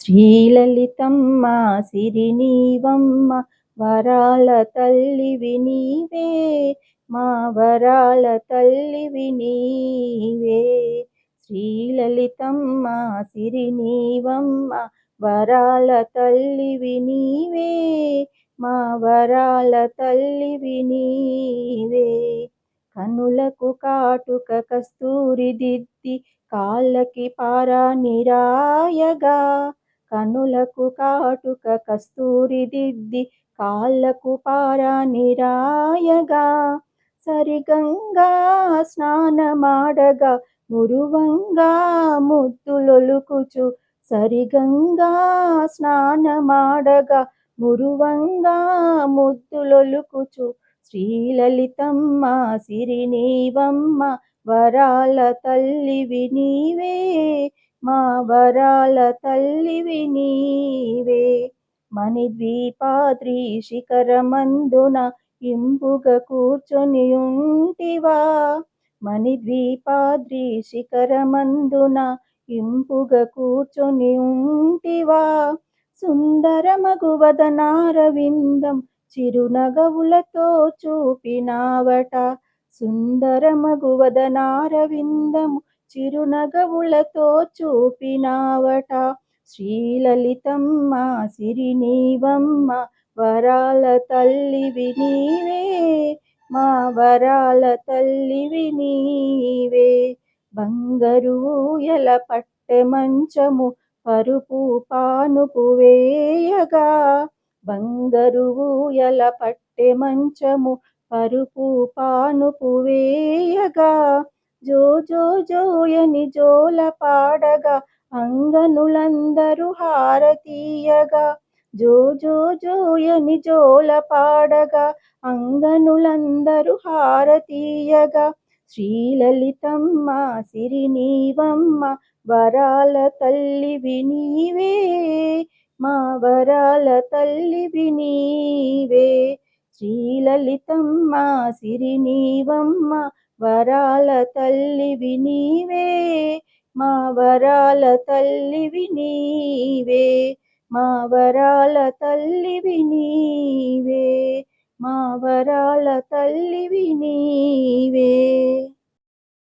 శ్రీలలితమ్మ సిరినీవమ్మ వరాల తల్లివి నీవే, మా వరాల తల్లివి నీవే. శ్రీలలితమ్మ సిరినీవమ్మ వరాల తల్లివి నీవే, మా వరాల తల్లివి నీవే. కనులకు కాటుక కస్తూరి దిద్ది కాళ్ళకి పారాణి రాయగా, కనులకు కాటుక కస్తూరి దిద్ది కాళ్ళకు పారాణి రాయగా, సరిగంగా స్నానమాడగా మురువంగా ముద్దులొలుకుచు, సరిగంగా స్నానమాడగా మురువంగా ముద్దులొలుకుచు, శ్రీలలితమ్మ సిరినీవమ్మ వరాల తల్లివి నీవే, మా వరాల తల్లివి నీవే. మణిద్వీపాద్రి శిఖరమందున ఇంపుగా కూర్చొని ఉంటివా, మణిద్వీపాద్రి శిఖరమందున ఇంపుగా కూర్చొని ఉంటివా, సుందరమగువదనారవిందం చిరునగవులతో చూపినావట, సుందరమగువదనారవిందము చిరునగవులతో చూపినావట. శ్రీలలితమ్మ సిరినీవమ్మ వరాల తల్లివి నీవే, మా వరాల తల్లివి నీవే. బంగారు ఊయల పట్టె మంచము పరుపు పానుపు వేయగా, బంగారు ఊయల పట్టె మంచము పరుపు పానుపు వేయగా, జో జో జోయని జోల పాడగా అంగనులందరూ హారతీయగా, జో జో జోయని జోల పాడగా అంగనులందరూ హారతీయగా, శ్రీలలితమ్మ సిరినీవమ్మ వరాల తల్లివి నీవే, మా వరాల తల్లివి నీవే. శ్రీలలితమ్మ సిరినీవమ్మ వరాల తల్లివి నీవే, మా వరాల తల్లివి నీవే, మా వరాల తల్లివి నీవే, మా వరాల తల్లివి నీవే.